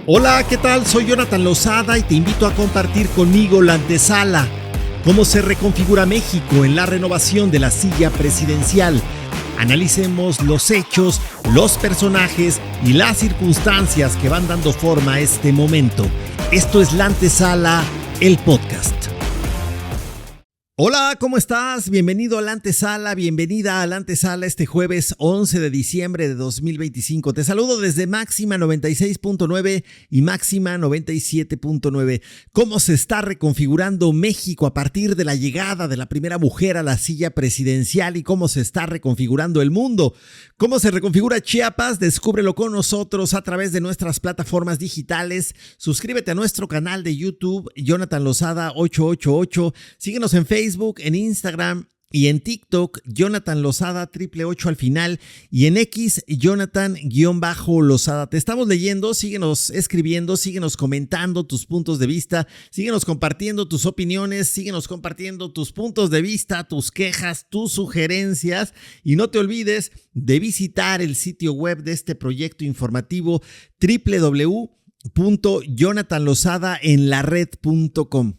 Hola, ¿qué tal? Soy Jonathan Lozada y te invito a compartir conmigo la antesala. ¿Cómo se reconfigura México en la renovación de la silla presidencial? Analicemos los hechos, los personajes y las circunstancias que van dando forma a este momento. Esto es La Antesala, el podcast. Hola, ¿cómo estás? Bienvenido a La Antesala, bienvenida a La Antesala este jueves 11 de diciembre de 2025. Te saludo desde Máxima 96.9 y Máxima 97.9. ¿Cómo se está reconfigurando México a partir de la llegada de la primera mujer a la silla presidencial y cómo se está reconfigurando el mundo? ¿Cómo se reconfigura Chiapas? Descúbrelo con nosotros a través de nuestras plataformas digitales. Suscríbete a nuestro canal de YouTube, Jonathan Lozada 888. Síguenos en Facebook, en Instagram y en TikTok, Jonathan Lozada 888 al final, y en X, Jonathan-Lozada. Te estamos leyendo, síguenos escribiendo, síguenos comentando tus puntos de vista, síguenos compartiendo tus opiniones, síguenos compartiendo tus puntos de vista, tus quejas, tus sugerencias, y no te olvides de visitar el sitio web de este proyecto informativo www.jonathanlozadaenlared.com.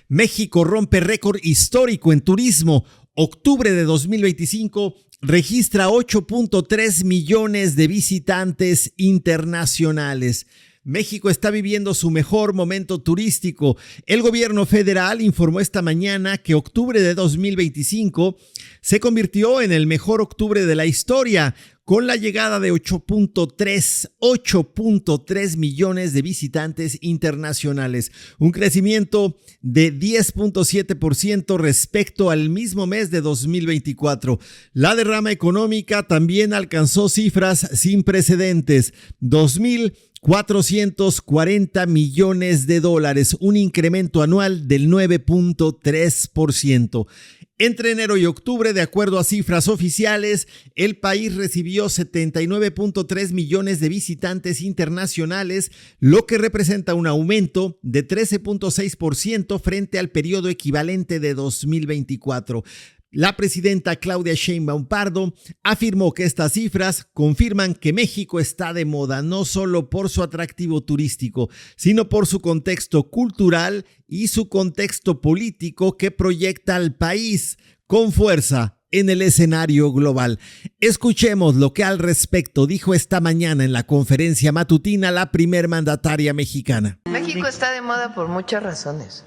México rompe récord histórico en turismo. Octubre de 2025 registra 8.3 millones de visitantes internacionales. México está viviendo su mejor momento turístico. El gobierno federal informó esta mañana que octubre de 2025 se convirtió en el mejor octubre de la historia, con la llegada de 8.3 millones de visitantes internacionales, un crecimiento de 10.7% respecto al mismo mes de 2024. La derrama económica también alcanzó cifras sin precedentes, 2.440 millones de dólares, un incremento anual del 9.3%. Entre enero y octubre, de acuerdo a cifras oficiales, el país recibió 79.3 millones de visitantes internacionales, lo que representa un aumento de 13.6% frente al periodo equivalente de 2024. La presidenta Claudia Sheinbaum Pardo afirmó que estas cifras confirman que México está de moda no solo por su atractivo turístico, sino por su contexto cultural y su contexto político que proyecta al país con fuerza en el escenario global. Escuchemos lo que al respecto dijo esta mañana en la conferencia matutina la primer mandataria mexicana. México está de moda por muchas razones.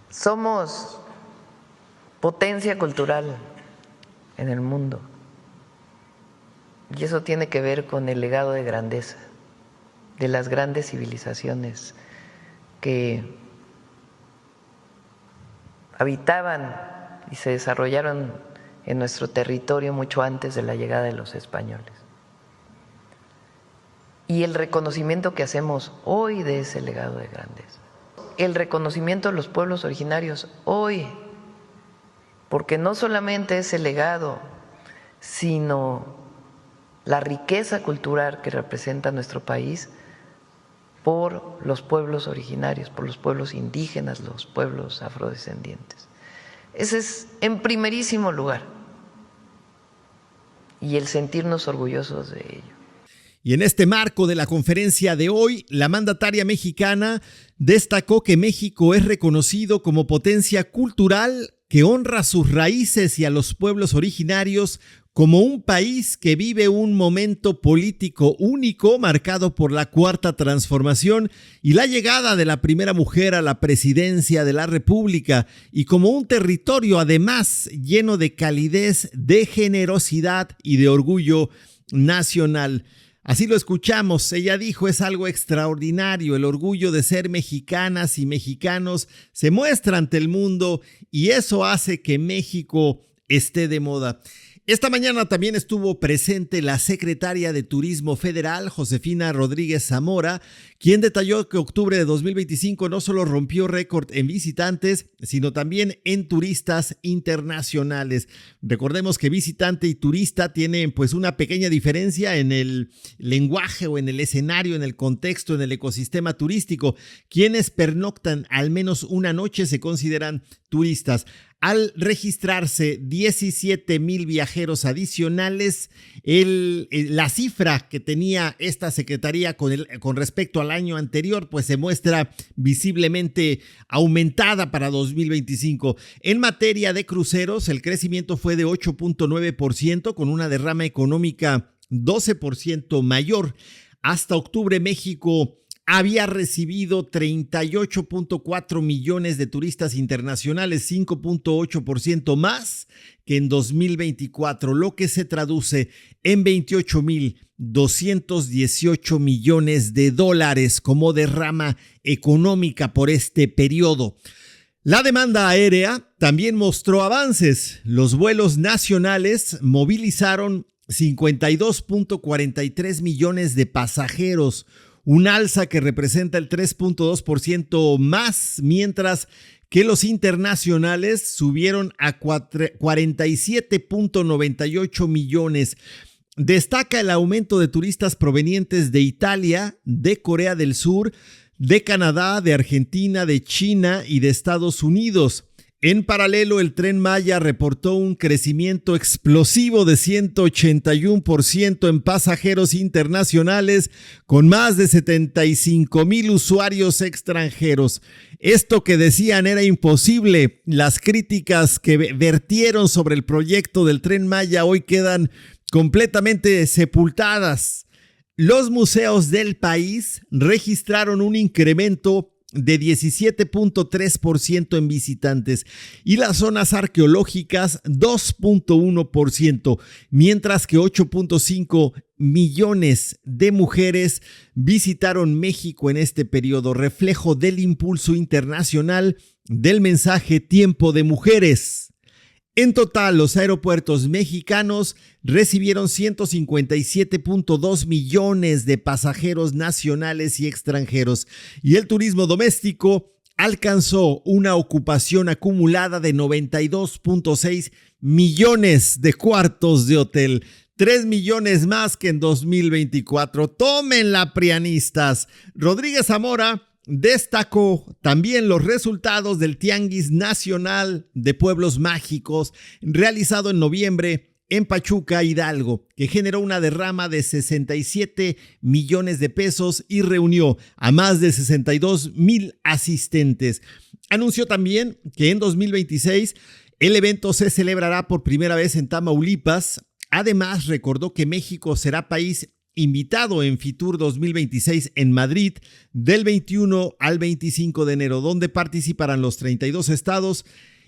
Somos potencia cultural en el mundo. Y eso tiene que ver con el legado de grandeza de las grandes civilizaciones que habitaban y se desarrollaron en nuestro territorio mucho antes de la llegada de los españoles. Y el reconocimiento que hacemos hoy de ese legado de grandeza, el reconocimiento de los pueblos originarios hoy, porque no solamente es el legado, sino la riqueza cultural que representa nuestro país por los pueblos originarios, por los pueblos indígenas, los pueblos afrodescendientes. Ese es en primerísimo lugar, y el sentirnos orgullosos de ello. Y en este marco de la conferencia de hoy, la mandataria mexicana destacó que México es reconocido como potencia cultural que honra sus raíces y a los pueblos originarios, como un país que vive un momento político único marcado por la Cuarta Transformación y la llegada de la primera mujer a la presidencia de la República, y como un territorio además lleno de calidez, de generosidad y de orgullo nacional. Así lo escuchamos, ella dijo, es algo extraordinario, el orgullo de ser mexicanas y mexicanos se muestra ante el mundo y eso hace que México esté de moda. Esta mañana también estuvo presente la secretaria de Turismo Federal, Josefina Rodríguez Zamora, quien detalló que octubre de 2025 no solo rompió récord en visitantes, sino también en turistas internacionales. Recordemos que visitante y turista tienen pues una pequeña diferencia en el lenguaje o en el escenario, en el contexto, en el ecosistema turístico. Quienes pernoctan al menos una noche se consideran turistas. Al registrarse 17,000 viajeros adicionales, la cifra que tenía esta secretaría con respecto al año anterior, pues se muestra visiblemente aumentada para 2025. En materia de cruceros, el crecimiento fue de 8.9%, con una derrama económica 12% mayor. Hasta octubre, México había recibido 38.4 millones de turistas internacionales, 5.8% más que en 2024, lo que se traduce en 28,218 millones de dólares como derrama económica por este periodo. La demanda aérea también mostró avances. Los vuelos nacionales movilizaron 52.43 millones de pasajeros, un alza que representa el 3.2% más, mientras que los internacionales subieron a 47.98 millones. Destaca el aumento de turistas provenientes de Italia, de Corea del Sur, de Canadá, de Argentina, de China y de Estados Unidos. En paralelo, el Tren Maya reportó un crecimiento explosivo de 181% en pasajeros internacionales, con más de 75,000 usuarios extranjeros. Esto que decían era imposible. Las críticas que vertieron sobre el proyecto del Tren Maya hoy quedan completamente sepultadas. Los museos del país registraron un incremento de 17.3% en visitantes y las zonas arqueológicas 2.1%, mientras que 8.5 millones de mujeres visitaron México en este periodo, reflejo del impulso internacional del mensaje Tiempo de Mujeres. En total, los aeropuertos mexicanos recibieron 157.2 millones de pasajeros nacionales y extranjeros, y el turismo doméstico alcanzó una ocupación acumulada de 92.6 millones de cuartos de hotel, 3 millones más que en 2024. ¡Tómenla, prianistas! Rodríguez Zamora destacó también los resultados del Tianguis Nacional de Pueblos Mágicos realizado en noviembre en Pachuca, Hidalgo, que generó una derrama de 67 millones de pesos y reunió a más de 62,000 asistentes. Anunció también que en 2026 el evento se celebrará por primera vez en Tamaulipas. Además, recordó que México será país invitado en Fitur 2026 en Madrid del 21 al 25 de enero, donde participarán los 32 estados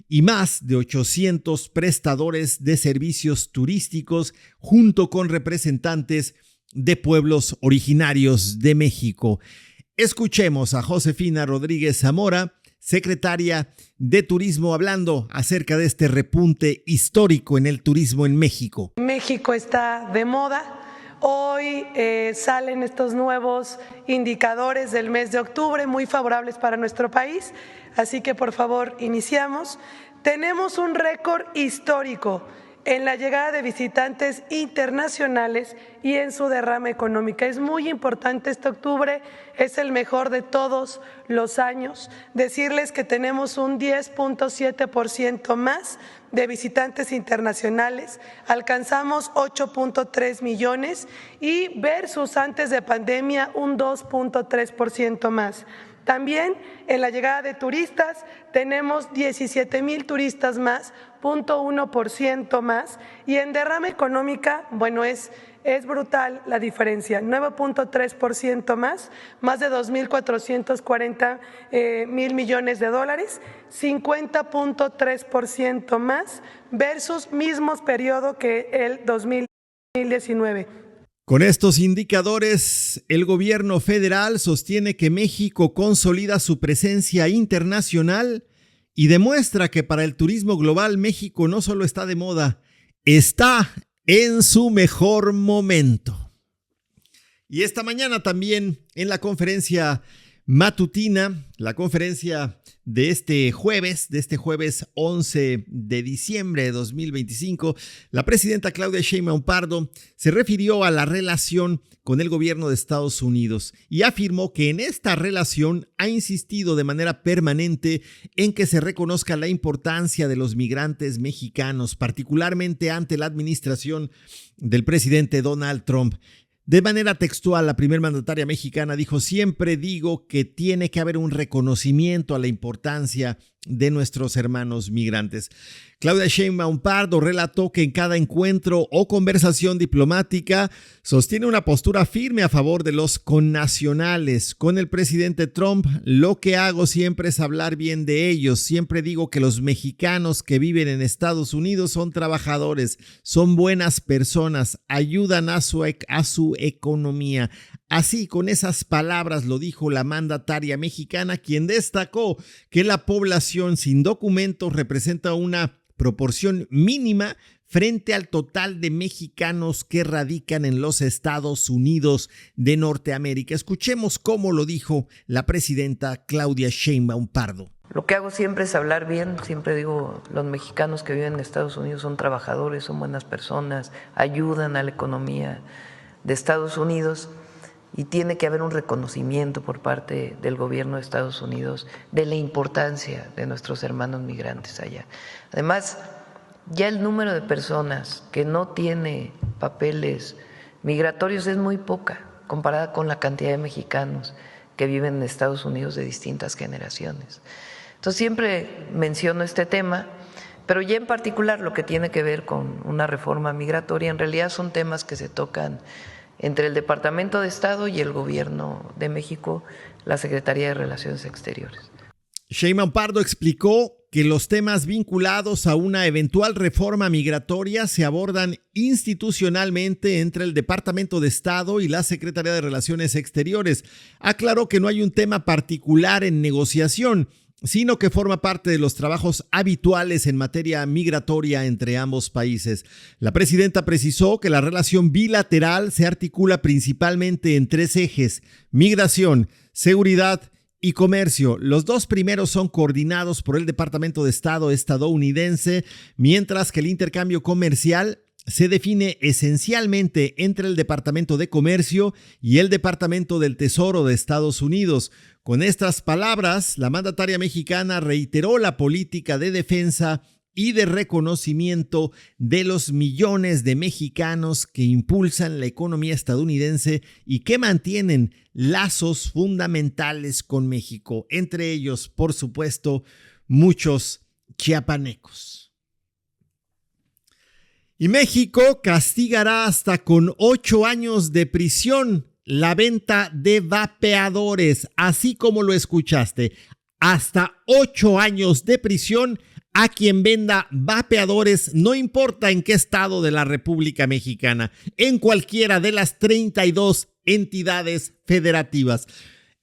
y más de 800 prestadores de servicios turísticos, junto con representantes de pueblos originarios de México. Escuchemos a Josefina Rodríguez Zamora, secretaria de Turismo, hablando acerca de este repunte histórico en el turismo en México. México está de moda. Hoy salen estos nuevos indicadores del mes de octubre muy favorables para nuestro país, así que por favor iniciamos. Tenemos un récord histórico en la llegada de visitantes internacionales y en su derrama económica. Es muy importante, este octubre es el mejor de todos los años. Decirles que tenemos un 10.7% más de visitantes internacionales, alcanzamos 8.3 millones y versus antes de pandemia un 2.3% más. También en la llegada de turistas tenemos 17,000 turistas más, 0.1% más, y en derrama económica, bueno, es brutal la diferencia, 9.3% más de 2.440 mil millones de dólares, 50.3% más versus mismos periodo que el 2019. Con estos indicadores, el gobierno federal sostiene que México consolida su presencia internacional y demuestra que para el turismo global México no solo está de moda, está en su mejor momento. Y esta mañana también en la conferencia matutina, la conferencia de este jueves 11 de diciembre de 2025, la presidenta Claudia Sheinbaum Pardo se refirió a la relación con el gobierno de Estados Unidos y afirmó que en esta relación ha insistido de manera permanente en que se reconozca la importancia de los migrantes mexicanos, particularmente ante la administración del presidente Donald Trump. De manera textual, la primer mandataria mexicana dijo: siempre digo que tiene que haber un reconocimiento a la importancia de nuestros hermanos migrantes. Claudia Sheinbaum Pardo relató que en cada encuentro o conversación diplomática sostiene una postura firme a favor de los connacionales. Con el presidente Trump, lo que hago siempre es hablar bien de ellos. Siempre digo que los mexicanos que viven en Estados Unidos son trabajadores, son buenas personas, ayudan a su economía. Así, con esas palabras lo dijo la mandataria mexicana, quien destacó que la población sin documentos representa una proporción mínima frente al total de mexicanos que radican en los Estados Unidos de Norteamérica. Escuchemos cómo lo dijo la presidenta Claudia Sheinbaum Pardo. Lo que hago siempre es hablar bien, siempre digo, los mexicanos que viven en Estados Unidos son trabajadores, son buenas personas, ayudan a la economía de Estados Unidos. Y tiene que haber un reconocimiento por parte del gobierno de Estados Unidos de la importancia de nuestros hermanos migrantes allá. Además, ya el número de personas que no tiene papeles migratorios es muy poca comparada con la cantidad de mexicanos que viven en Estados Unidos de distintas generaciones. Entonces siempre menciono este tema, pero ya en particular lo que tiene que ver con una reforma migratoria, en realidad son temas que se tocan entre el Departamento de Estado y el Gobierno de México, la Secretaría de Relaciones Exteriores. Sheinbaum Pardo explicó que los temas vinculados a una eventual reforma migratoria se abordan institucionalmente entre el Departamento de Estado y la Secretaría de Relaciones Exteriores. Aclaró que no hay un tema particular en negociación, sino que forma parte de los trabajos habituales en materia migratoria entre ambos países. La presidenta precisó que la relación bilateral se articula principalmente en tres ejes: migración, seguridad y comercio. Los dos primeros son coordinados por el Departamento de Estado estadounidense, mientras que el intercambio comercial se define esencialmente entre el Departamento de Comercio y el Departamento del Tesoro de Estados Unidos. Con estas palabras, la mandataria mexicana reiteró la política de defensa y de reconocimiento de los millones de mexicanos que impulsan la economía estadounidense y que mantienen lazos fundamentales con México, entre ellos, por supuesto, muchos chiapanecos. Y México castigará hasta con 8 años de prisión la venta de vapeadores, así como lo escuchaste, hasta 8 años de prisión a quien venda vapeadores, no importa en qué estado de la República Mexicana, en cualquiera de las 32 entidades federativas.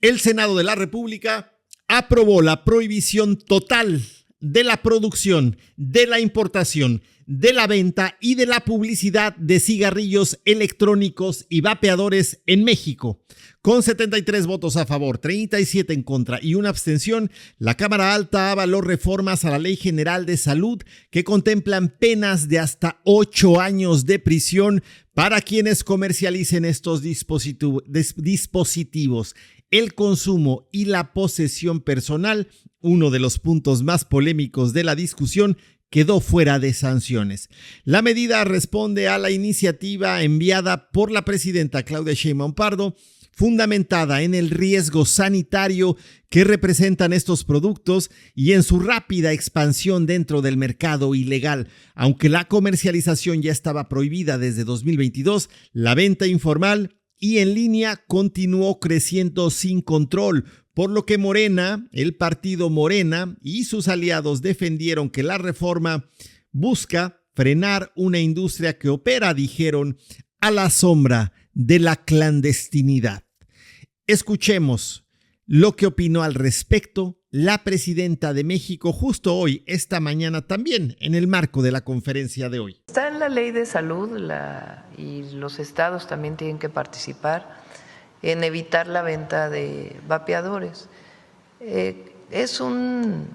El Senado de la República aprobó la prohibición total de la producción, de la importación, de la venta y de la publicidad de cigarrillos electrónicos y vapeadores en México. Con 73 votos a favor, 37 en contra y una abstención, la Cámara Alta avaló reformas a la Ley General de Salud que contemplan penas de hasta 8 años de prisión para quienes comercialicen estos dispositivos. El consumo y la posesión personal, uno de los puntos más polémicos de la discusión, quedó fuera de sanciones. La medida responde a la iniciativa enviada por la presidenta Claudia Sheinbaum Pardo, fundamentada en el riesgo sanitario que representan estos productos y en su rápida expansión dentro del mercado ilegal. Aunque la comercialización ya estaba prohibida desde 2022, la venta informal y en línea continuó creciendo sin control, por lo que Morena, el partido Morena y sus aliados defendieron que la reforma busca frenar una industria que opera, dijeron, a la sombra de la clandestinidad. Escuchemos lo que opinó al respecto la presidenta de México justo hoy, esta mañana también, en el marco de la conferencia de hoy. Está en la ley de salud y los estados también tienen que participar en evitar la venta de vapeadores. Es un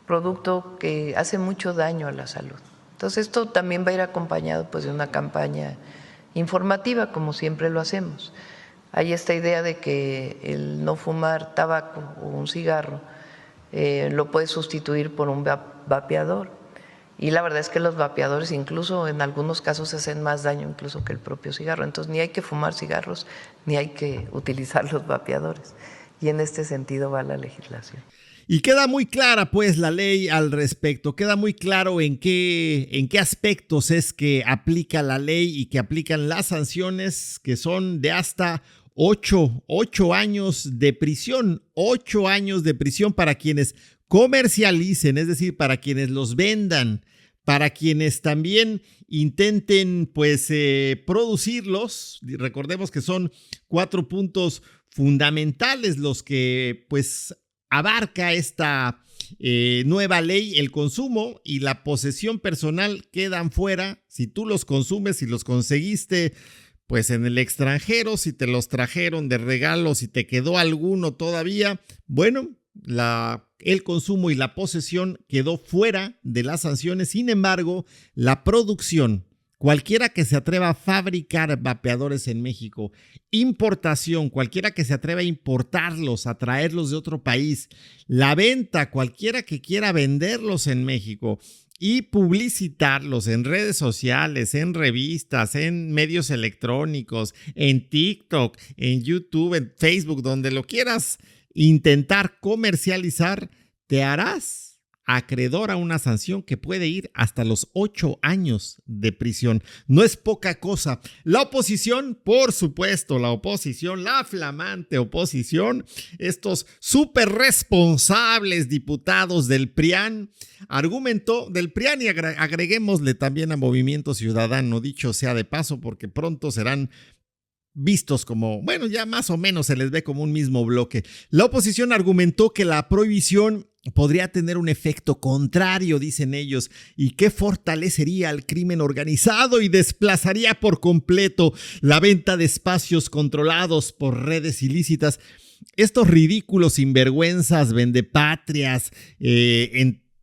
producto que hace mucho daño a la salud. Entonces esto también va a ir acompañado pues de una campaña informativa, como siempre lo hacemos. Hay esta idea de que el no fumar tabaco o un cigarro lo puede sustituir por un vapeador. Y la verdad es que los vapeadores incluso en algunos casos hacen más daño incluso que el propio cigarro. Entonces ni hay que fumar cigarros ni hay que utilizar los vapeadores. Y en este sentido va la legislación. Y queda muy clara pues la ley al respecto, queda muy claro en qué aspectos es que aplica la ley y que aplican las sanciones que son de hasta 8 años de prisión, 8 años de prisión para quienes comercialicen, es decir, para quienes los vendan, para quienes también intenten pues producirlos. Recordemos que son 4 puntos fundamentales los que pues abarca esta nueva ley. El consumo y la posesión personal quedan fuera. Si tú los consumes, si los conseguiste pues en el extranjero, si te los trajeron de regalo, si te quedó alguno todavía, bueno, el consumo y la posesión quedó fuera de las sanciones. Sin embargo, la producción, cualquiera que se atreva a fabricar vapeadores en México, importación, cualquiera que se atreva a importarlos, a traerlos de otro país, la venta, cualquiera que quiera venderlos en México y publicitarlos en redes sociales, en revistas, en medios electrónicos, en TikTok, en YouTube, en Facebook, donde lo quieras intentar comercializar, te harás acreedor a una sanción que puede ir hasta los 8 años de prisión. No es poca cosa. La oposición, por supuesto, la flamante oposición, estos súper responsables diputados del PRIAN, y agreguémosle también a Movimiento Ciudadano, dicho sea de paso, porque pronto serán vistos como, bueno, ya más o menos se les ve como un mismo bloque. La oposición argumentó que la prohibición podría tener un efecto contrario, dicen ellos, y que fortalecería al crimen organizado y desplazaría por completo la venta de espacios controlados por redes ilícitas. Estos ridículos sinvergüenzas, vendepatrias,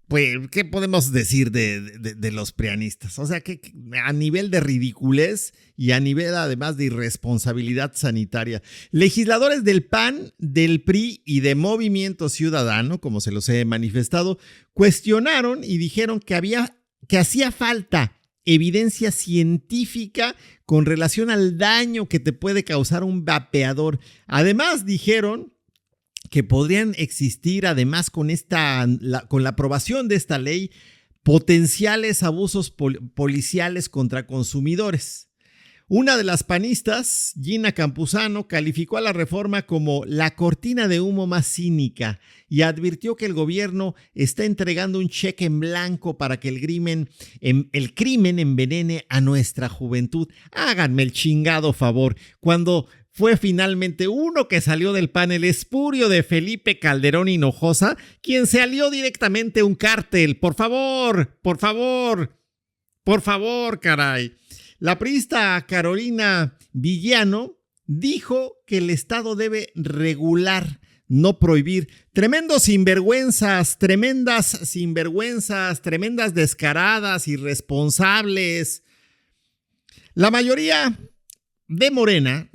pues, ¿qué podemos decir de los prianistas? O sea, que a nivel de ridiculez y a nivel además de irresponsabilidad sanitaria. Legisladores del PAN, del PRI y de Movimiento Ciudadano, como se los he manifestado, cuestionaron y dijeron que hacía falta evidencia científica con relación al daño que te puede causar un vapeador. Además, dijeron que podrían existir, además con la aprobación de esta ley, potenciales abusos policiales contra consumidores. Una de las panistas, Gina Campuzano, calificó a la reforma como la cortina de humo más cínica y advirtió que el gobierno está entregando un cheque en blanco para que el crimen envenene a nuestra juventud. Háganme el chingado favor. Cuando fue finalmente uno que salió del panel espurio de Felipe Calderón Hinojosa, quien se alió directamente a un cártel. Por favor, caray. La priista Carolina Villano dijo que el Estado debe regular, no prohibir. Tremendas sinvergüenzas, tremendas descaradas, irresponsables. La mayoría de Morena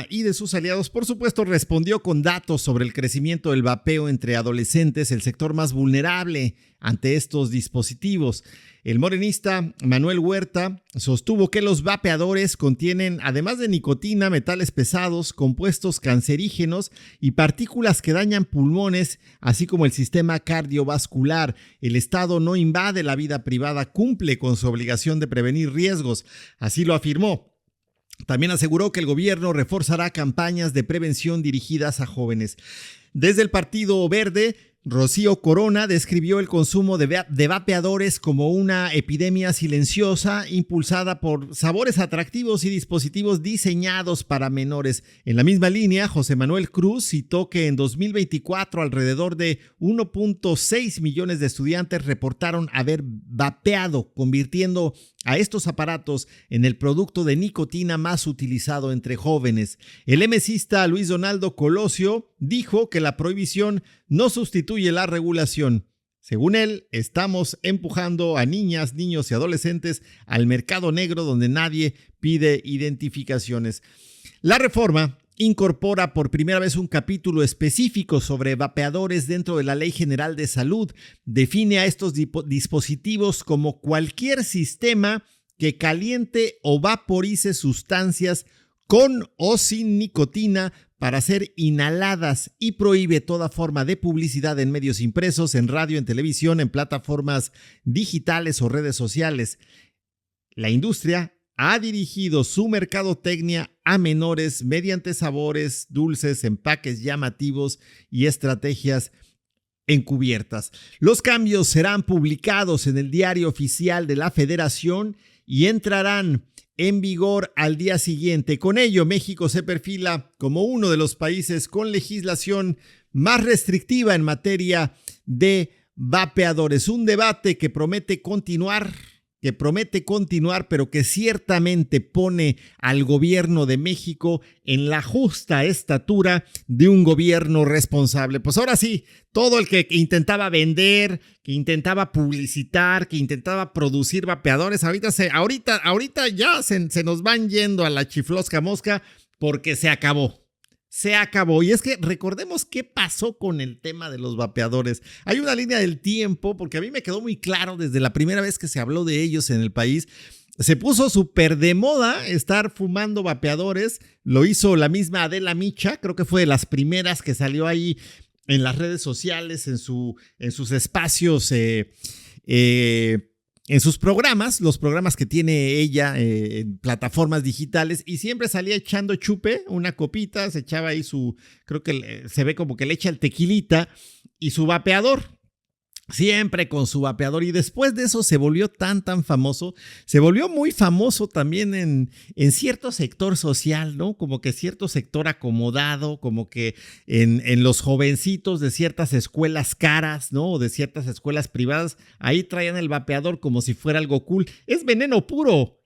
y de sus aliados, por supuesto, respondió con datos sobre el crecimiento del vapeo entre adolescentes, el sector más vulnerable ante estos dispositivos. El morenista Manuel Huerta sostuvo que los vapeadores contienen, además de nicotina, metales pesados, compuestos cancerígenos y partículas que dañan pulmones, así como el sistema cardiovascular. El Estado no invade la vida privada, cumple con su obligación de prevenir riesgos, así lo afirmó. También aseguró que el gobierno reforzará campañas de prevención dirigidas a jóvenes. Desde el Partido Verde Rocío Corona describió el consumo de vapeadores como una epidemia silenciosa impulsada por sabores atractivos y dispositivos diseñados para menores. En la misma línea, José Manuel Cruz citó que en 2024 alrededor de 1.6 millones de estudiantes reportaron haber vapeado, convirtiendo a estos aparatos en el producto de nicotina más utilizado entre jóvenes. El emesista Luis Donaldo Colosio dijo que la prohibición no sustituye la regulación. Según él, estamos empujando a niñas, niños y adolescentes al mercado negro donde nadie pide identificaciones. La reforma incorpora por primera vez un capítulo específico sobre vapeadores dentro de la Ley General de Salud. Define a estos dispositivos como cualquier sistema que caliente o vaporice sustancias con o sin nicotina para ser inhaladas y prohíbe toda forma de publicidad en medios impresos, en radio, en televisión, en plataformas digitales o redes sociales. La industria ha dirigido su mercadotecnia a menores mediante sabores, dulces, empaques llamativos y estrategias encubiertas. Los cambios serán publicados en el Diario Oficial de la Federación y entrarán en vigor al día siguiente. Con ello, México se perfila como uno de los países con legislación más restrictiva en materia de vapeadores. Un debate que promete continuar, pero que ciertamente pone al gobierno de México en la justa estatura de un gobierno responsable. Pues ahora sí, todo el que intentaba vender, que intentaba publicitar, que intentaba producir vapeadores, ahorita ya se nos van yendo a la chiflosca mosca porque se acabó. Se acabó. Y es que recordemos qué pasó con el tema de los vapeadores. Hay una línea del tiempo, porque a mí me quedó muy claro desde la primera vez que se habló de ellos en el país. Se puso súper de moda estar fumando vapeadores. Lo hizo la misma Adela Micha, creo que fue de las primeras que salió ahí en las redes sociales, en sus espacios, en sus programas, los programas que tiene ella en plataformas digitales, y siempre salía echando chupe, una copita, se echaba ahí creo que se ve como que le echa el tequilita y su vapeador. Siempre con su vapeador, y después de eso se volvió tan famoso, se volvió muy famoso también en cierto sector social, ¿no? Como que cierto sector acomodado, como que en los jovencitos de ciertas escuelas caras, ¿no? O de ciertas escuelas privadas, ahí traían el vapeador como si fuera algo cool. Es veneno puro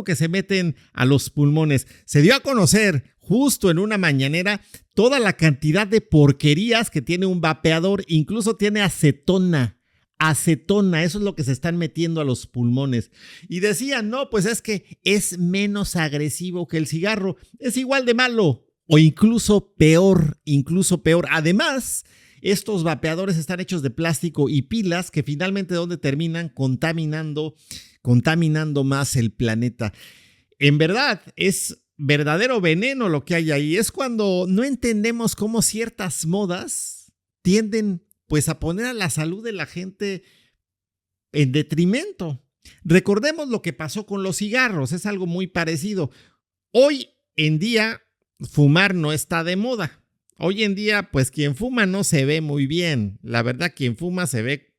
que se meten a los pulmones. Se dio a conocer justo en una mañanera toda la cantidad de porquerías que tiene un vapeador, incluso tiene acetona, eso es lo que se están metiendo a los pulmones. Y decían, no, pues es que es menos agresivo que el cigarro, es igual de malo o incluso peor. Además, estos vapeadores están hechos de plástico y pilas que finalmente ¿dónde terminan? Contaminando más el planeta. En verdad, es verdadero veneno lo que hay ahí. Es cuando no entendemos cómo ciertas modas tienden pues a poner a la salud de la gente en detrimento. Recordemos lo que pasó con los cigarros, es algo muy parecido. Hoy en día fumar no está de moda. Hoy en día pues quien fuma no se ve muy bien. La verdad, quien fuma se ve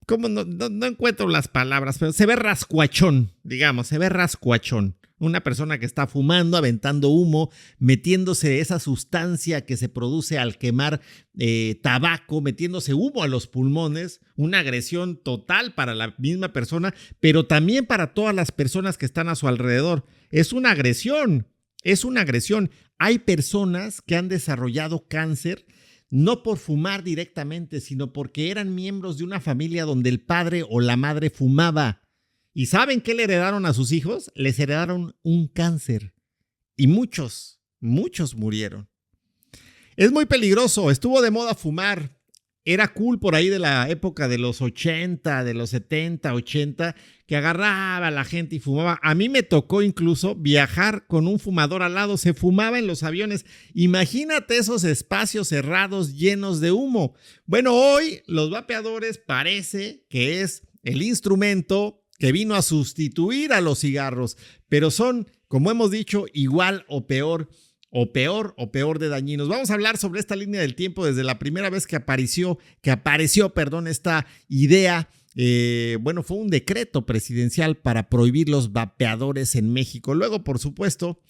como no encuentro las palabras, pero se ve rascuachón, digamos, se ve rascuachón. Una persona que está fumando, aventando humo, metiéndose esa sustancia que se produce al quemar tabaco, metiéndose humo a los pulmones, una agresión total para la misma persona, pero también para todas las personas que están a su alrededor. Es una agresión. Hay personas que han desarrollado cáncer no por fumar directamente, sino porque eran miembros de una familia donde el padre o la madre fumaba. ¿Y saben qué le heredaron a sus hijos? Les heredaron un cáncer. Y muchos murieron. Es muy peligroso. Estuvo de moda fumar. Era cool por ahí de la época de los 80, de los 70, 80, que agarraba a la gente y fumaba. A mí me tocó incluso viajar con un fumador al lado. Se fumaba en los aviones. Imagínate esos espacios cerrados llenos de humo. Bueno, hoy los vapeadores parece que es el instrumento que vino a sustituir a los cigarros, pero son, como hemos dicho, igual o peor o peor de dañinos. Vamos a hablar sobre esta línea del tiempo desde la primera vez que apareció esta idea. Fue un decreto presidencial para prohibir los vapeadores en México. Luego, por supuesto,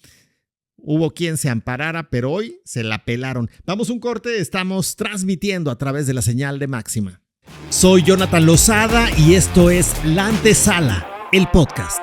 hubo quien se amparara, pero hoy se la pelaron. Vamos a un corte, estamos transmitiendo a través de la señal de Máxima. Soy Jonathan Lozada y esto es La Antesala, el podcast.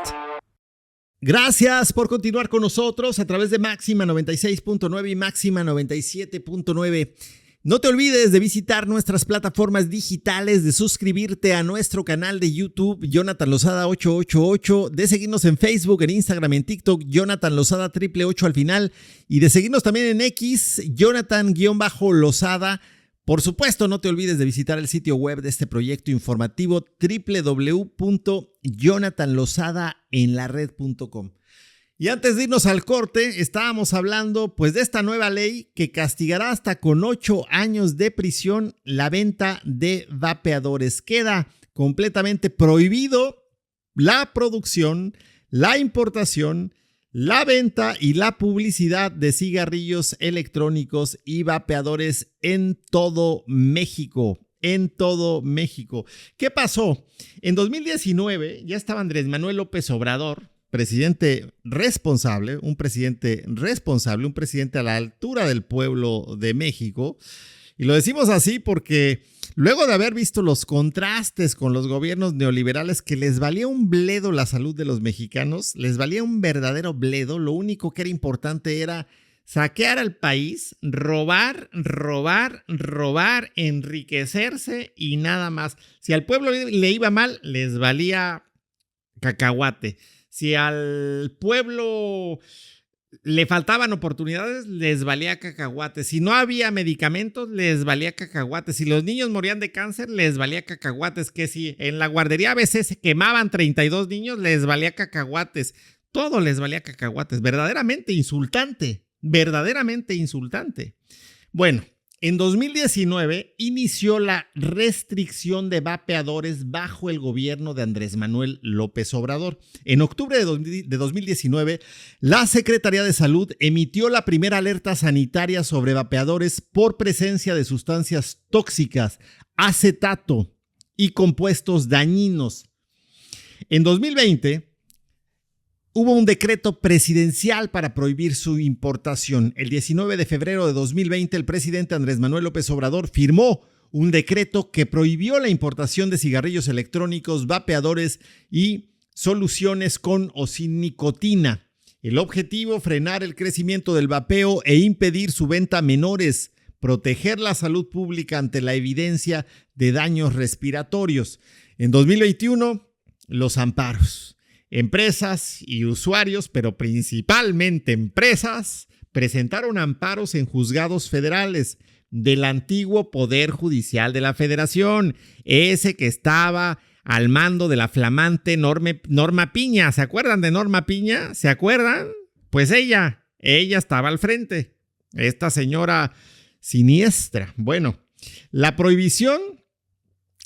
Gracias por continuar con nosotros a través de Máxima 96.9 y Máxima 97.9. No te olvides de visitar nuestras plataformas digitales, de suscribirte a nuestro canal de YouTube, Jonathan Lozada 888, de seguirnos en Facebook, en Instagram, en TikTok, Jonathan Lozada 888 al final, y de seguirnos también en X, Jonathan-Lozada. Por supuesto, no te olvides de visitar el sitio web de este proyecto informativo, www.jonathanlozadaenlared.com. Y antes de irnos al corte, estábamos hablando de esta nueva ley que castigará hasta con 8 años de prisión la venta de vapeadores. Queda completamente prohibido la producción, la importación, la venta y la publicidad de cigarrillos electrónicos y vapeadores en todo México. En todo México. ¿Qué pasó? En 2019 ya estaba Andrés Manuel López Obrador, un presidente a la altura del pueblo de México. Y lo decimos así porque luego de haber visto los contrastes con los gobiernos neoliberales que les valía un bledo la salud de los mexicanos, les valía un verdadero bledo, lo único que era importante era saquear al país, robar, enriquecerse y nada más. Si al pueblo le iba mal, les valía cacahuate. Si al pueblo le faltaban oportunidades, les valía cacahuate. Si no había medicamentos, les valía cacahuate. Si los niños morían de cáncer, les valía cacahuates. Que si en la guardería ABC se quemaban 32 niños, les valía cacahuates. Todo les valía cacahuates. Verdaderamente insultante. Bueno, en 2019 inició la restricción de vapeadores bajo el gobierno de Andrés Manuel López Obrador. En octubre de 2019, la Secretaría de Salud emitió la primera alerta sanitaria sobre vapeadores por presencia de sustancias tóxicas, acetato y compuestos dañinos. En 2020, hubo un decreto presidencial para prohibir su importación. El 19 de febrero de 2020, el presidente Andrés Manuel López Obrador firmó un decreto que prohibió la importación de cigarrillos electrónicos, vapeadores y soluciones con o sin nicotina. El objetivo, frenar el crecimiento del vapeo e impedir su venta a menores, proteger la salud pública ante la evidencia de daños respiratorios. En 2021, los amparos. Empresas y usuarios, pero principalmente empresas, presentaron amparos en juzgados federales del antiguo Poder Judicial de la Federación, ese que estaba al mando de la flamante Norma Piña. ¿Se acuerdan de Norma Piña? ¿Se acuerdan? Pues ella estaba al frente, esta señora siniestra. Bueno, la prohibición,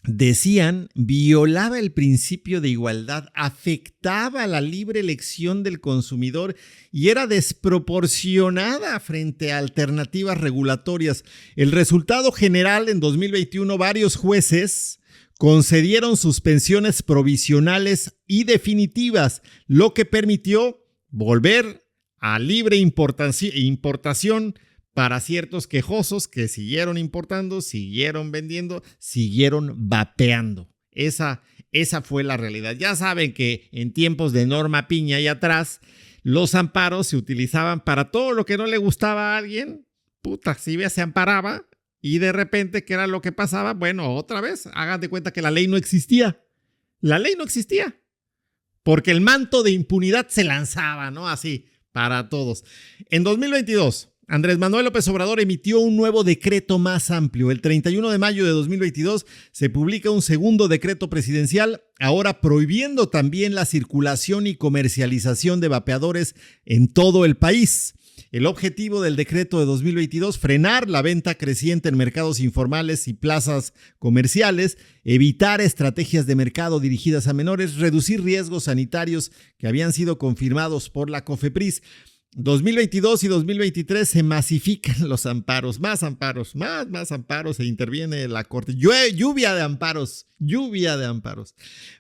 decían, violaba el principio de igualdad, afectaba la libre elección del consumidor y era desproporcionada frente a alternativas regulatorias. El resultado general, en 2021, varios jueces concedieron suspensiones provisionales y definitivas, lo que permitió volver a libre importación para ciertos quejosos que siguieron importando, siguieron vendiendo, siguieron vapeando. Esa fue la realidad. Ya saben que en tiempos de Norma Piña y atrás, los amparos se utilizaban para todo lo que no le gustaba a alguien. Si se amparaba y de repente, ¿qué era lo que pasaba? Bueno, otra vez, hagan de cuenta que la ley no existía. La ley no existía. Porque el manto de impunidad se lanzaba, ¿no? Así, para todos. En 2022... Andrés Manuel López Obrador emitió un nuevo decreto más amplio. El 31 de mayo de 2022 se publica un segundo decreto presidencial, ahora prohibiendo también la circulación y comercialización de vapeadores en todo el país. El objetivo del decreto de 2022, frenar la venta creciente en mercados informales y plazas comerciales, evitar estrategias de mercado dirigidas a menores, reducir riesgos sanitarios que habían sido confirmados por la COFEPRIS. 2022 y 2023 se masifican los amparos, más amparos, más amparos, se interviene la Corte. Lluvia de amparos.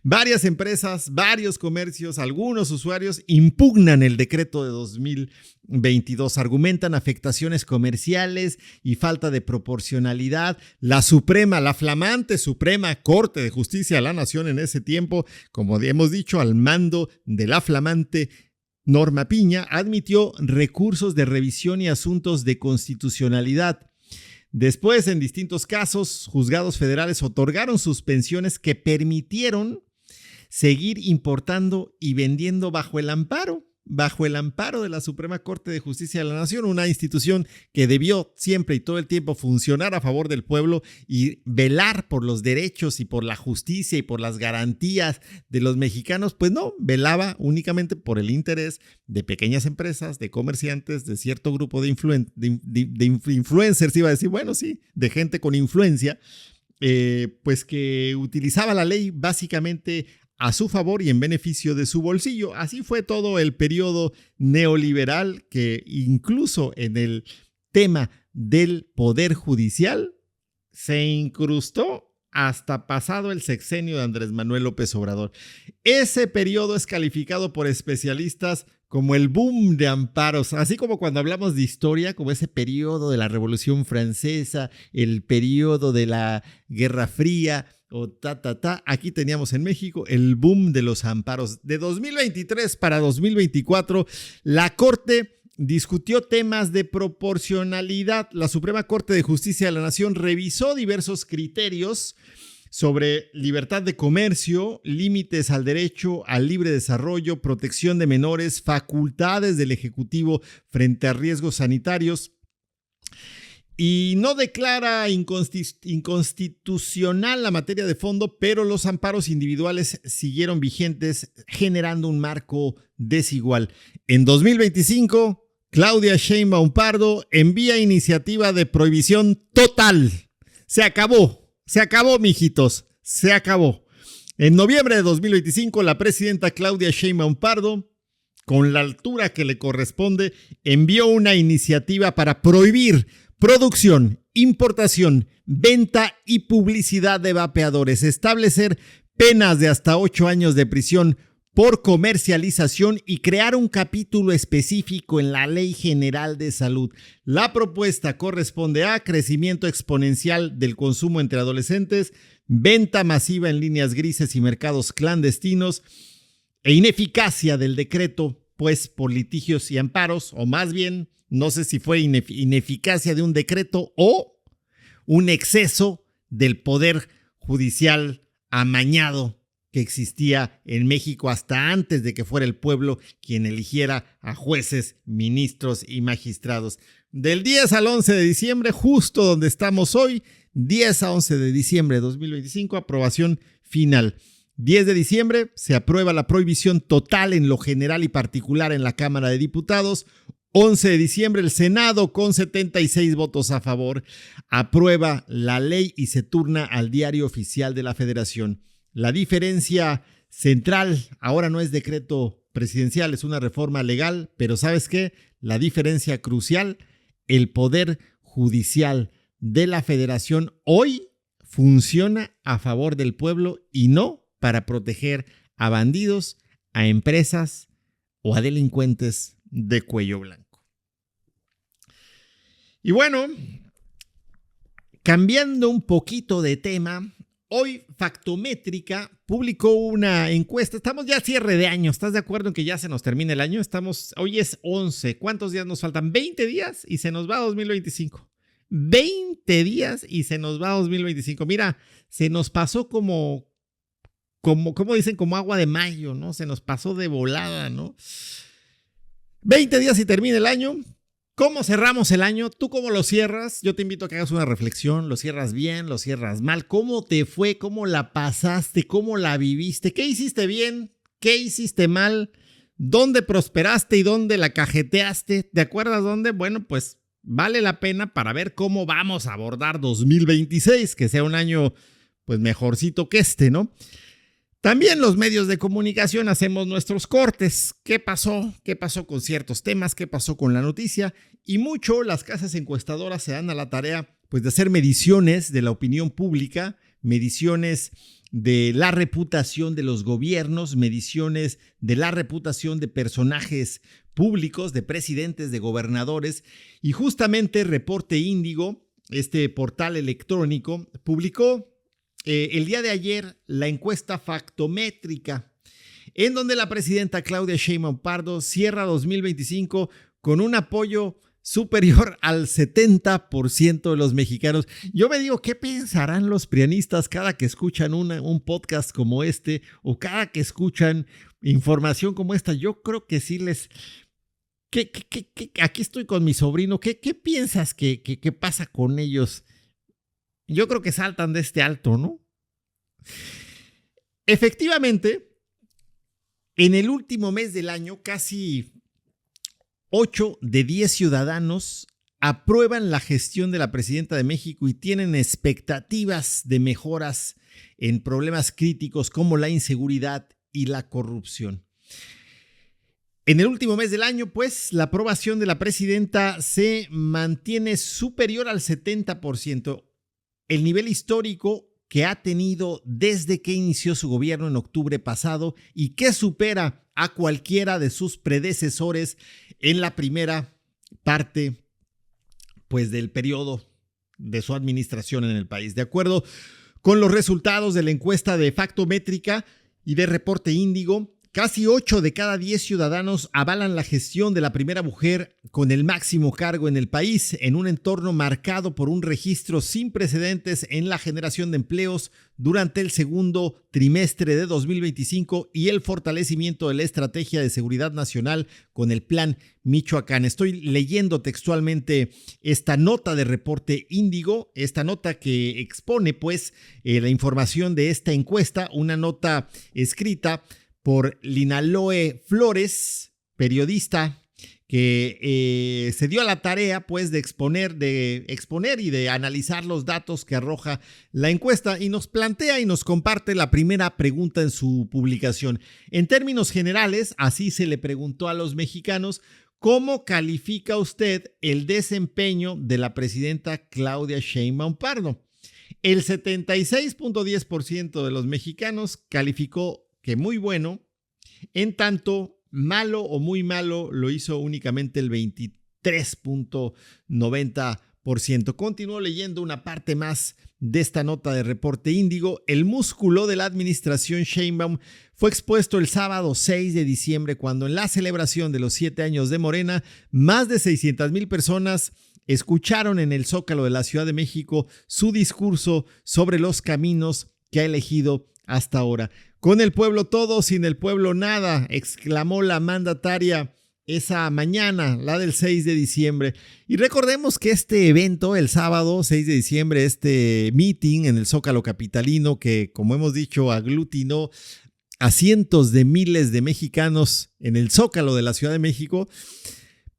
Varias empresas, varios comercios, algunos usuarios impugnan el decreto de 2022, argumentan afectaciones comerciales y falta de proporcionalidad. La flamante Suprema Corte de Justicia de la Nación en ese tiempo, como hemos dicho, al mando de la flamante Norma Piña, admitió recursos de revisión y asuntos de constitucionalidad. Después, en distintos casos, juzgados federales otorgaron suspensiones que permitieron seguir importando y vendiendo bajo el amparo de la Suprema Corte de Justicia de la Nación, una institución que debió siempre y todo el tiempo funcionar a favor del pueblo y velar por los derechos y por la justicia y por las garantías de los mexicanos. Pues no, velaba únicamente por el interés de pequeñas empresas, de comerciantes, de cierto grupo de influencers, iba a decir, bueno, sí, de gente con influencia, pues que utilizaba la ley básicamente a su favor y en beneficio de su bolsillo. Así fue todo el periodo neoliberal, que incluso en el tema del poder judicial se incrustó hasta pasado el sexenio de Andrés Manuel López Obrador. Ese periodo es calificado por especialistas como el boom de amparos, así como cuando hablamos de historia, como ese periodo de la Revolución Francesa, el periodo de la Guerra Fría, aquí teníamos en México el boom de los amparos. De 2023 para 2024, la Corte discutió temas de proporcionalidad. La Suprema Corte de Justicia de la Nación revisó diversos criterios sobre libertad de comercio, límites al derecho al libre desarrollo, protección de menores, facultades del Ejecutivo frente a riesgos sanitarios, y no declara inconstitucional la materia de fondo, pero los amparos individuales siguieron vigentes, generando un marco desigual. En 2025, Claudia Sheinbaum Pardo envía iniciativa de prohibición total. Se acabó, mijitos, se acabó. En noviembre de 2025, la presidenta Claudia Sheinbaum Pardo, con la altura que le corresponde, envió una iniciativa para prohibir producción, importación, venta y publicidad de vapeadores, establecer penas de hasta 8 años de prisión por comercialización y crear un capítulo específico en la Ley General de Salud. La propuesta corresponde a crecimiento exponencial del consumo entre adolescentes, venta masiva en líneas grises y mercados clandestinos e ineficacia del decreto, pues por litigios y amparos, o más bien, no sé si fue ineficacia de un decreto o un exceso del poder judicial amañado que existía en México hasta antes de que fuera el pueblo quien eligiera a jueces, ministros y magistrados. Del 10 al 11 de diciembre, justo donde estamos hoy, 10 a 11 de diciembre de 2025, aprobación final. 10 de diciembre se aprueba la prohibición total en lo general y particular en la Cámara de Diputados. 11 de diciembre, el Senado, con 76 votos a favor, aprueba la ley y se turna al Diario Oficial de la Federación. La diferencia central ahora no es decreto presidencial, es una reforma legal, pero ¿sabes qué? La diferencia crucial, el poder judicial de la Federación hoy funciona a favor del pueblo y no para proteger a bandidos, a empresas o a delincuentes de cuello blanco. Y bueno, cambiando un poquito de tema, hoy Factométrica publicó una encuesta. Estamos ya a cierre de año. ¿Estás de acuerdo en que ya se nos termina el año? Hoy es 11. ¿Cuántos días nos faltan? 20 días y se nos va a 2025. 20 días y se nos va a 2025. Mira, se nos pasó como dicen, como agua de mayo, ¿no? Se nos pasó de volada, ¿no? 20 días y termina el año. ¿Cómo cerramos el año? ¿Tú cómo lo cierras? Yo te invito a que hagas una reflexión. ¿Lo cierras bien? ¿Lo cierras mal? ¿Cómo te fue? ¿Cómo la pasaste? ¿Cómo la viviste? ¿Qué hiciste bien? ¿Qué hiciste mal? ¿Dónde prosperaste y dónde la cajeteaste? ¿Te acuerdas dónde? Bueno, pues vale la pena para ver cómo vamos a abordar 2026, que sea un año pues mejorcito que este, ¿no? También los medios de comunicación hacemos nuestros cortes. ¿Qué pasó? ¿Qué pasó con ciertos temas? ¿Qué pasó con la noticia? Y mucho las casas encuestadoras se dan a la tarea pues, de hacer mediciones de la opinión pública, mediciones de la reputación de los gobiernos, mediciones de la reputación de personajes públicos, de presidentes, de gobernadores. Y justamente Reporte Índigo, este portal electrónico, publicó el día de ayer la encuesta factométrica, en donde la presidenta Claudia Sheinbaum Pardo cierra 2025 con un apoyo superior al 70% de los mexicanos. Yo me digo, ¿qué pensarán los prianistas cada que escuchan un podcast como este o cada que escuchan información como esta? Yo creo que sí les... Aquí estoy con mi sobrino. ¿Qué piensas que pasa con ellos? Yo creo que saltan de este alto, ¿no? Efectivamente, en el último mes del año, casi 8 de 10 ciudadanos aprueban la gestión de la presidenta de México y tienen expectativas de mejoras en problemas críticos como la inseguridad y la corrupción. En el último mes del año, pues, la aprobación de la presidenta se mantiene superior al 70%. El nivel histórico que ha tenido desde que inició su gobierno en octubre pasado y que supera a cualquiera de sus predecesores en la primera parte, pues, del periodo de su administración en el país. De acuerdo con los resultados de la encuesta de Factométrica y de Reporte Índigo, casi 8 de cada 10 ciudadanos avalan la gestión de la primera mujer con el máximo cargo en el país, en un entorno marcado por un registro sin precedentes en la generación de empleos durante el segundo trimestre de 2025 y el fortalecimiento de la estrategia de seguridad nacional con el Plan Michoacán. Estoy leyendo textualmente esta nota de Reporte Índigo, esta nota que expone pues la información de esta encuesta, una nota escrita por Linaloe Flores, periodista, que se dio a la tarea pues de exponer y de analizar los datos que arroja la encuesta y nos plantea y nos comparte la primera pregunta en su publicación. En términos generales, así se le preguntó a los mexicanos: ¿cómo califica usted el desempeño de la presidenta Claudia Sheinbaum Pardo? El 76.10% de los mexicanos calificó que muy bueno, en tanto malo o muy malo lo hizo únicamente el 23.90%. Continúo leyendo una parte más de esta nota de Reporte Índigo. El músculo de la administración Sheinbaum fue expuesto el sábado 6 de diciembre, cuando en la celebración de los 7 años de Morena, más de 600,000 personas escucharon en el Zócalo de la Ciudad de México su discurso sobre los caminos que ha elegido hasta ahora. Con el pueblo todo, sin el pueblo nada, exclamó la mandataria esa mañana, la del 6 de diciembre. Y recordemos que este evento, el sábado 6 de diciembre, este meeting en el Zócalo capitalino, que como hemos dicho aglutinó a cientos de miles de mexicanos en el Zócalo de la Ciudad de México,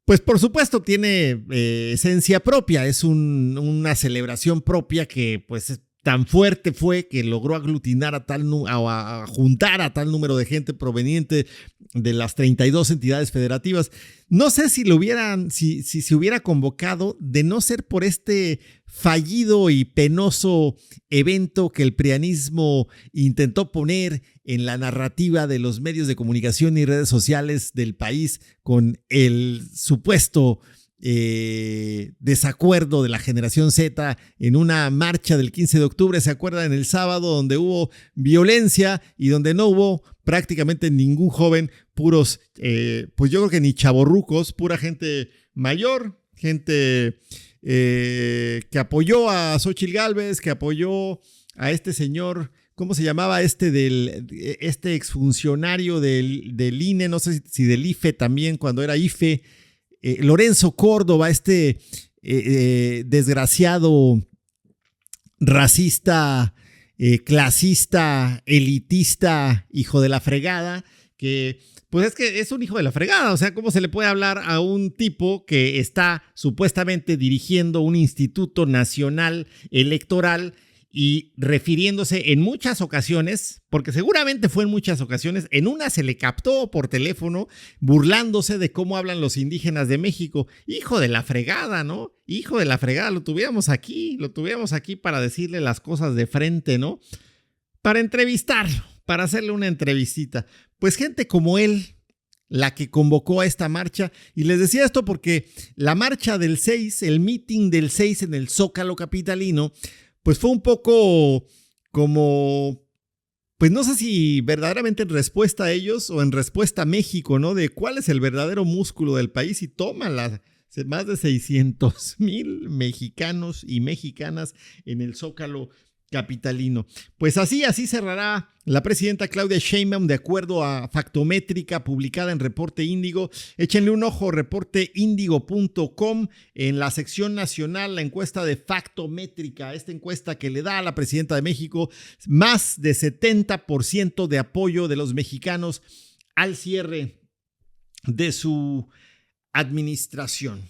pues por supuesto tiene esencia propia, es una celebración propia que pues tan fuerte fue que logró aglutinar a juntar a tal número de gente proveniente de las 32 entidades federativas. No sé si se hubiera convocado, de no ser por este fallido y penoso evento que el prianismo intentó poner en la narrativa de los medios de comunicación y redes sociales del país con el supuesto desacuerdo de la generación Z en una marcha del 15 de octubre. ¿Se acuerdan? El sábado, donde hubo violencia y donde no hubo prácticamente ningún joven, puros, pues yo creo que ni chavorrucos, pura gente mayor, gente que apoyó a Xóchitl Gálvez, que apoyó a este señor, ¿cómo se llamaba? Este exfuncionario del INE, no sé si del IFE también, cuando era IFE, Lorenzo Córdoba, este desgraciado racista, clasista, elitista, hijo de la fregada, que pues es que es un hijo de la fregada. O sea, ¿cómo se le puede hablar a un tipo que está supuestamente dirigiendo un instituto nacional electoral y refiriéndose en muchas ocasiones, porque seguramente fue en muchas ocasiones, en una se le captó por teléfono burlándose de cómo hablan los indígenas de México. Hijo de la fregada, ¿no? Hijo de la fregada, lo tuviéramos aquí para decirle las cosas de frente, ¿no? Para entrevistarlo, para hacerle una entrevistita. Pues gente como él, la que convocó a esta marcha, y les decía esto porque la marcha del 6, el meeting del 6 en el Zócalo capitalino, pues fue un poco como, pues no sé si verdaderamente en respuesta a ellos o en respuesta a México, ¿no? De cuál es el verdadero músculo del país, y toman más de 600,000 mexicanos y mexicanas en el Zócalo capitalino. Pues así cerrará la presidenta Claudia Sheinbaum, de acuerdo a Factométrica publicada en Reporte Índigo. Échenle un ojo, reporteindigo.com, en la sección nacional, la encuesta de Factométrica, esta encuesta que le da a la presidenta de México más de 70% de apoyo de los mexicanos al cierre de su administración.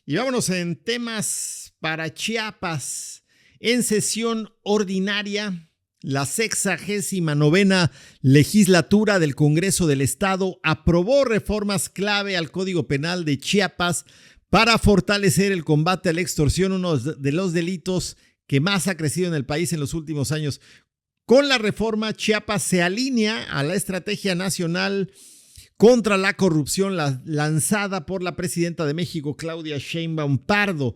Y vámonos en temas para Chiapas. En sesión ordinaria, la 69ª legislatura del Congreso del Estado aprobó reformas clave al Código Penal de Chiapas para fortalecer el combate a la extorsión, uno de los delitos que más ha crecido en el país en los últimos años. Con la reforma, Chiapas se alinea a la estrategia nacional contra la corrupción lanzada por la presidenta de México, Claudia Sheinbaum Pardo.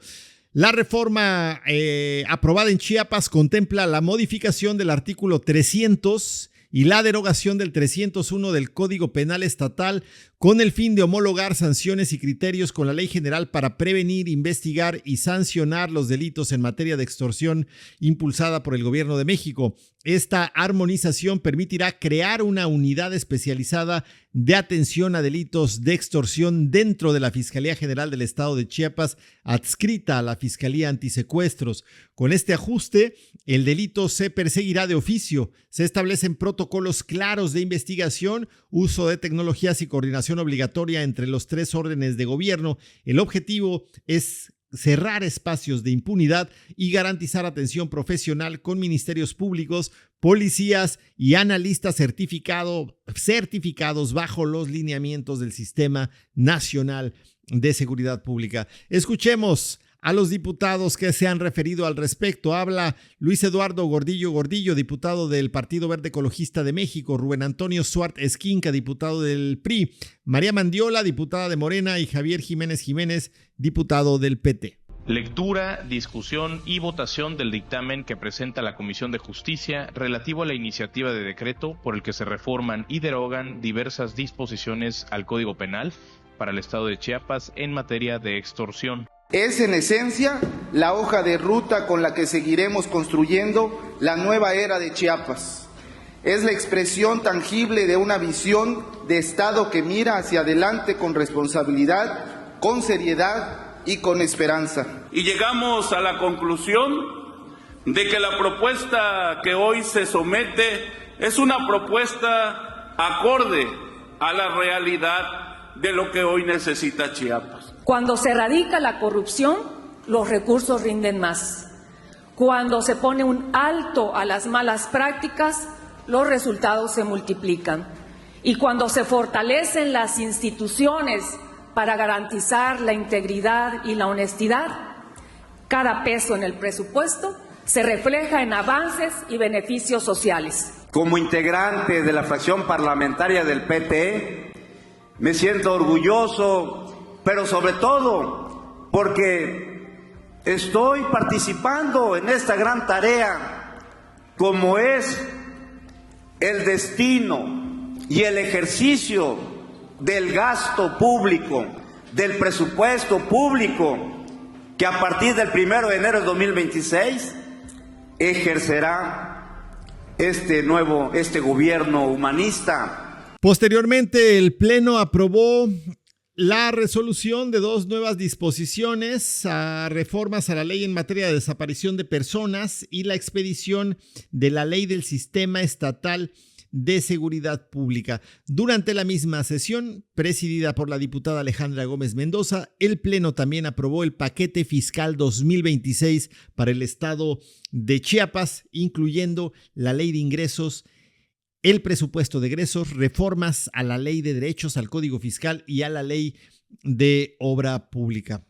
La reforma aprobada en Chiapas contempla la modificación del artículo 300 y la derogación del 301 del Código Penal Estatal con el fin de homologar sanciones y criterios con la Ley General para prevenir, investigar y sancionar los delitos en materia de extorsión impulsada por el Gobierno de México. Esta armonización permitirá crear una unidad especializada de atención a delitos de extorsión dentro de la Fiscalía General del Estado de Chiapas, adscrita a la Fiscalía Antisecuestros. Con este ajuste, el delito se perseguirá de oficio. Se establecen protocolos claros de investigación, uso de tecnologías y coordinación obligatoria entre los tres órdenes de gobierno. El objetivo es cerrar espacios de impunidad y garantizar atención profesional con ministerios públicos, policías y analistas certificados bajo los lineamientos del Sistema Nacional de Seguridad Pública. Escuchemos a los diputados que se han referido al respecto. Habla Luis Eduardo Gordillo, diputado del Partido Verde Ecologista de México; Rubén Antonio Suart Esquinca, diputado del PRI; María Mandiola, diputada de Morena; y Javier Jiménez, diputado del PT. Lectura, discusión y votación del dictamen que presenta la Comisión de Justicia relativo a la iniciativa de decreto por el que se reforman y derogan diversas disposiciones al Código Penal para el Estado de Chiapas en materia de extorsión. Es en esencia la hoja de ruta con la que seguiremos construyendo la nueva era de Chiapas. Es la expresión tangible de una visión de Estado que mira hacia adelante con responsabilidad, con seriedad y con esperanza. Y llegamos a la conclusión de que la propuesta que hoy se somete es una propuesta acorde a la realidad de lo que hoy necesita Chiapas. Cuando se erradica la corrupción, los recursos rinden más. Cuando se pone un alto a las malas prácticas, los resultados se multiplican. Y cuando se fortalecen las instituciones para garantizar la integridad y la honestidad, cada peso en el presupuesto se refleja en avances y beneficios sociales. Como integrante de la fracción parlamentaria del PT, me siento orgulloso, pero sobre todo porque estoy participando en esta gran tarea, como es el destino y el ejercicio del gasto público, del presupuesto público, que a partir del 1 de enero de 2026 ejercerá este gobierno humanista. Posteriormente, el Pleno aprobó la resolución de dos nuevas disposiciones a reformas a la ley en materia de desaparición de personas y la expedición de la ley del Sistema Estatal de Seguridad Pública. Durante la misma sesión, presidida por la diputada Alejandra Gómez Mendoza, el Pleno también aprobó el paquete fiscal 2026 para el estado de Chiapas, incluyendo la ley de ingresos, el presupuesto de egresos, reformas a la ley de derechos, al Código Fiscal y a la ley de obra pública.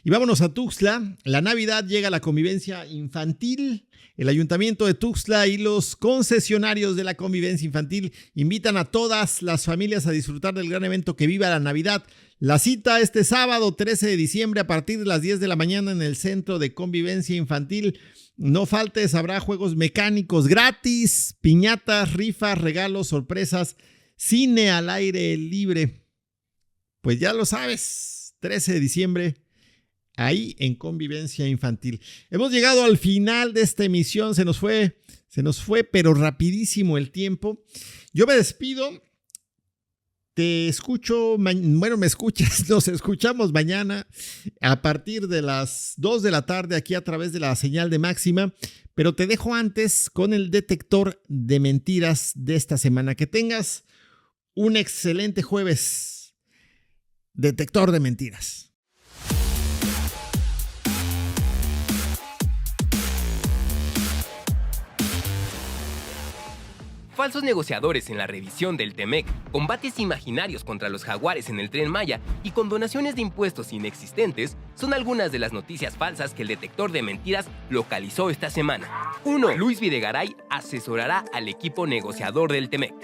Y vámonos a Tuxtla. La Navidad llega a la convivencia infantil. El Ayuntamiento de Tuxtla y los concesionarios de la convivencia infantil invitan a todas las familias a disfrutar del gran evento que viva la Navidad. La cita este sábado 13 de diciembre a partir de las 10 de la mañana en el Centro de Convivencia Infantil. No faltes, habrá juegos mecánicos gratis, piñatas, rifas, regalos, sorpresas, cine al aire libre. Pues ya lo sabes, 13 de diciembre. Ahí en Convivencia Infantil. Hemos llegado al final de esta emisión. Se nos fue, pero rapidísimo el tiempo. Yo me despido. Te escucho, me escuchas, nos escuchamos mañana a partir de las 2 de la tarde aquí a través de la señal de Máxima. Pero te dejo antes con el detector de mentiras de esta semana. Que tengas un excelente jueves. Detector de mentiras. Falsos negociadores en la revisión del TEMEC, combates imaginarios contra los jaguares en el Tren Maya y condonaciones de impuestos inexistentes son algunas de las noticias falsas que el detector de mentiras localizó esta semana. 1. Luis Videgaray asesorará al equipo negociador del TEMEC.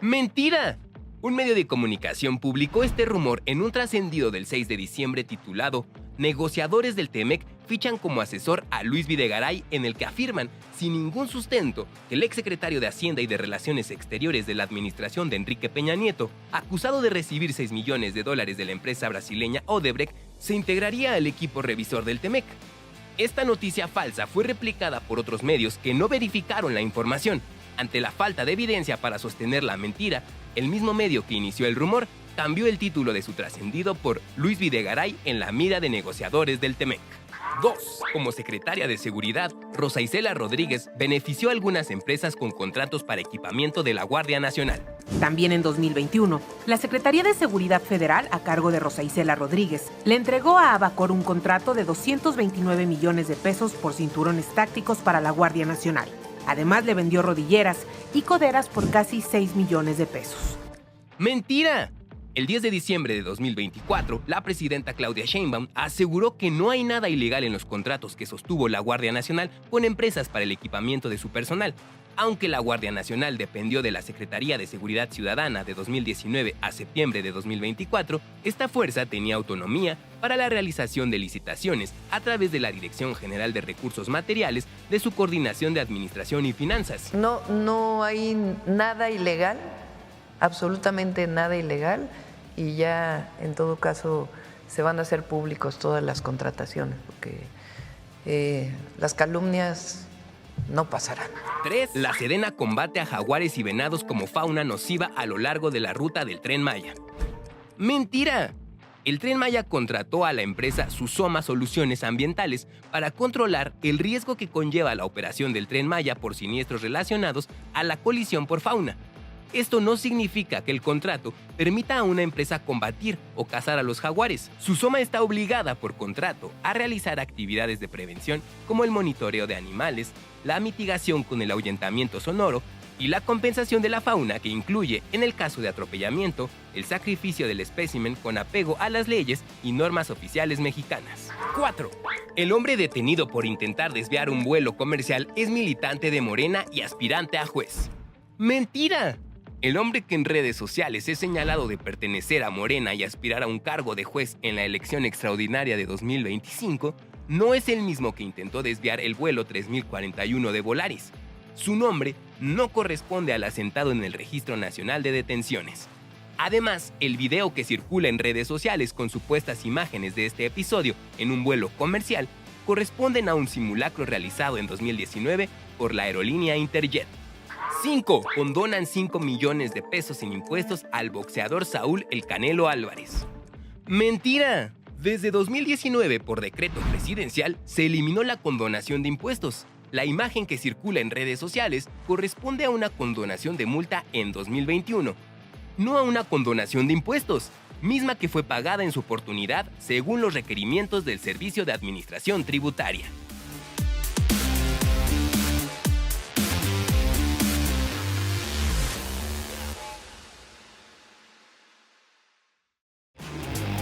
¡Mentira! Un medio de comunicación publicó este rumor en un trascendido del 6 de diciembre titulado Negociadores del TEMEC fichan como asesor a Luis Videgaray, en el que afirman, sin ningún sustento, que el exsecretario de Hacienda y de Relaciones Exteriores de la administración de Enrique Peña Nieto, acusado de recibir $6 millones de la empresa brasileña Odebrecht, se integraría al equipo revisor del TEMEC. Esta noticia falsa fue replicada por otros medios que no verificaron la información. Ante la falta de evidencia para sostener la mentira, el mismo medio que inició el rumor cambió el título de su trascendido por Luis Videgaray en la mira de negociadores del TEMEC. 2. Como secretaria de Seguridad, Rosa Isela Rodríguez benefició a algunas empresas con contratos para equipamiento de la Guardia Nacional. También en 2021, la Secretaría de Seguridad Federal, a cargo de Rosa Isela Rodríguez, le entregó a Abacor un contrato de 229 millones de pesos por cinturones tácticos para la Guardia Nacional. Además, le vendió rodilleras y coderas por casi 6 millones de pesos. ¡Mentira! El 10 de diciembre de 2024, la presidenta Claudia Sheinbaum aseguró que no hay nada ilegal en los contratos que sostuvo la Guardia Nacional con empresas para el equipamiento de su personal. Aunque la Guardia Nacional dependió de la Secretaría de Seguridad Ciudadana de 2019 a septiembre de 2024, esta fuerza tenía autonomía para la realización de licitaciones a través de la Dirección General de Recursos Materiales de su Coordinación de Administración y Finanzas. No hay nada ilegal, absolutamente nada ilegal, y ya en todo caso se van a hacer públicos todas las contrataciones, porque las calumnias no pasarán. 3. La Sedena combate a jaguares y venados como fauna nociva a lo largo de la ruta del Tren Maya. ¡Mentira! El Tren Maya contrató a la empresa Susoma Soluciones Ambientales para controlar el riesgo que conlleva la operación del Tren Maya por siniestros relacionados a la colisión por fauna. Esto no significa que el contrato permita a una empresa combatir o cazar a los jaguares. Susoma está obligada por contrato a realizar actividades de prevención como el monitoreo de animales, la mitigación con el ahuyentamiento sonoro y la compensación de la fauna, que incluye, en el caso de atropellamiento, el sacrificio del espécimen con apego a las leyes y normas oficiales mexicanas. 4. El hombre detenido por intentar desviar un vuelo comercial es militante de Morena y aspirante a juez. ¡Mentira! El hombre que en redes sociales es señalado de pertenecer a Morena y aspirar a un cargo de juez en la elección extraordinaria de 2025 no es el mismo que intentó desviar el vuelo 3041 de Volaris. Su nombre no corresponde al asentado en el Registro Nacional de Detenciones. Además, el video que circula en redes sociales con supuestas imágenes de este episodio en un vuelo comercial corresponden a un simulacro realizado en 2019 por la aerolínea Interjet. 5. Condonan 5 millones de pesos en impuestos al boxeador Saúl El Canelo Álvarez. ¡Mentira! Desde 2019, por decreto presidencial, se eliminó la condonación de impuestos. La imagen que circula en redes sociales corresponde a una condonación de multa en 2021, no a una condonación de impuestos, misma que fue pagada en su oportunidad según los requerimientos del Servicio de Administración Tributaria.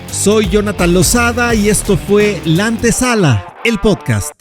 Soy Jonathan Lozada y esto fue La Antesala, el podcast.